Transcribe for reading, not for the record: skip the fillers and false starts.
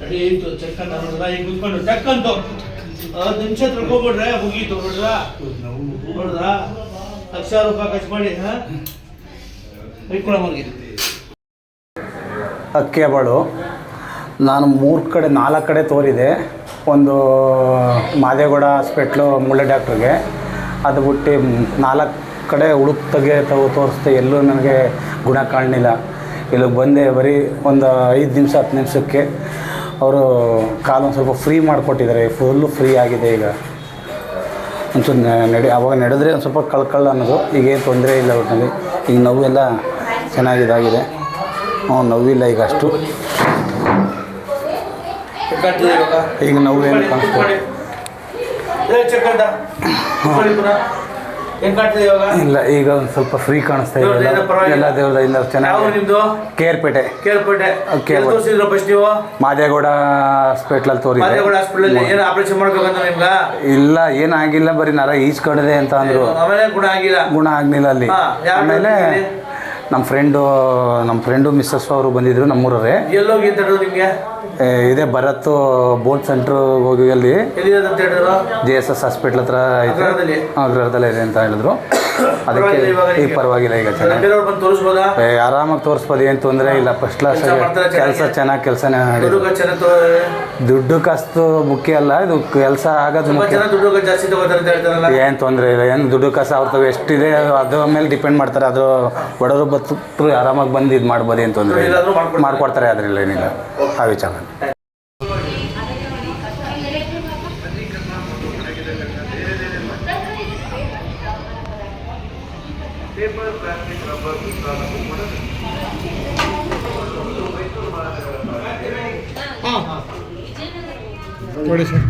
ನಡೆಯಿತು ಚೆಕ್ಕಂತ ನೋಡಿದ್ರ ಈಗ ಕುತ್ಕೊಂಡು ಚೆಕ್ಕಂತು 10 ನಿಮಿಷ ತಿಳ್ಕೊಬಿಡ್ರೆ ಮುಗೀತು ನೋಡಿದ್ರ ಲಕ್ಷಾರು ರೂಪಾಯಿ ಖರ್ಚು ಮಾಡಿ ಇಟ್ಕೊಳ್ಳೋರಿಗೆ ಅಕ್ಕಿಯಬಾಳು ನಾನು 4 ಕಡೆ ತೋರಿದೆ. ಒಂದು ಮಾದೇಗೌಡ ಹಾಸ್ಪಿಟ್ಲು ಮುಳ್ಳೆ ಡಾಕ್ಟ್ರಿಗೆ, ಅದು ಬಿಟ್ಟು 4 ಕಡೆ ಹುಡುಕ್ತಾಗೆ ತೋರಿಸ್ದೆ, ಎಲ್ಲೂ ನನಗೆ ಗುಣ ಕಾಣಲಿಲ್ಲ. ಇಲ್ಲಿಗೆ ಬಂದೆ, ಬರೀ ಒಂದು 5 ನಿಮಿಷ 10 ನಿಮಿಷಕ್ಕೆ ಅವರು ಕಾಲೊಂದು ಸ್ವಲ್ಪ ಫ್ರೀ ಮಾಡಿಕೊಟ್ಟಿದ್ದಾರೆ. ಫುಲ್ಲು ಫ್ರೀ ಆಗಿದೆ ಈಗ. ಒಂಚೂರು ಅವಾಗ ನಡೆದ್ರೆ ಒಂದು ಸ್ವಲ್ಪ ಕಳ್ಕೊಳ್ಳ ಅನ್ನೋದು. ಈಗೇನು ತೊಂದರೆ ಇಲ್ಲ ಒಟ್ಟಿನಲ್ಲಿ. ಈಗ ನೋವೆಲ್ಲ ಚೆನ್ನಾಗಿದಾಗಿದೆ. ನೋವಿಲ್ಲ ಈಗ ಅಷ್ಟು. ಈಗ ನೋವೇನು ಕಾಣಿಸ್ತಾರೆ ಇಲ್ಲ, ಈಗ ಒಂದು ಸ್ವಲ್ಪ ಫ್ರೀ ಕಾಣಿಸ್ತಾ ಇದೆ. ಎಲ್ಲ ದೇವ್ರದ ಇಲ್ಲ ಚೆನ್ನಾಗಿ. ಕೇರ್ಪೇಟೆ ಮಾದೇಗೌಡ ಹಾಸ್ಪಿಟ್ಲಲ್ಲಿ ತೋರಿದೆ. ಇಲ್ಲ, ಏನಾಗಿಲ್ಲ, ಬರೀ ನರ ಈಸ್ಕೊಂಡಿದೆ ಅಂತ ಅಂದರು. ಗುಣ ಆಗಲಿಲ್ಲ ಅಲ್ಲಿ. ಆಮೇಲೆ ನಮ್ಮ ಫ್ರೆಂಡು ಮಿಸ್ಸಸ್ ಅವರು ಬಂದಿದ್ರು, ನಮ್ಮೂರವರೇ. ಇದೇ ಭರತ್ ಬೋನ್ ಸೆಂಟ್ರ್ ಹೋಗಿ ಅಲ್ಲಿ JSS ಹಾಸ್ಪಿಟ್ಲ್ ಹತ್ರ ಐತೆ, ಅಗ್ರಹದಲ್ಲೇ ಇದೆ ಅಂತ ಹೇಳಿದ್ರು. ಅದಕ್ಕೆ ಈಗ ಪರವಾಗಿಲ್ಲ, ಈಗ ಚೆನ್ನಾಗಿ ಆರಾಮಾಗಿ ತೋರಿಸ್ಬೋದು, ಏನು ತೊಂದರೆ ಇಲ್ಲ. ಫಸ್ಟ್ ಕ್ಲಾಸ್ ಕೆಲಸ ಕೆಲಸನೇ ಮಾಡಿ. ದುಡ್ಡು ಕಾಸು ಮುಖ್ಯ ಅಲ್ಲ, ಇದು ಕೆಲಸ ಆಗೋದು ಮುಖ್ಯ. ಏನು ತೊಂದರೆ ಇಲ್ಲ, ಏನು ದುಡ್ಡು ಕಾಸು ಅವ್ರ ತಾವು ಎಷ್ಟಿದೆ ಅದ್ರ ಮೇಲೆ ಡಿಪೆಂಡ್ ಮಾಡ್ತಾರೆ. ಅದು ಬಡವರು ಬತ್ತು ಆರಾಮಾಗಿ ಬಂದು ಇದು ಮಾಡ್ಬೋದು, ಏನು ತೊಂದರೆ ಇಲ್ಲ, ಮಾಡ್ಕೊಡ್ತಾರೆ. ಅದರಲ್ಲಿ ಏನಿಲ್ಲ ಆ ವಿಚಾರ. ನೋಡಿ ಸರ್.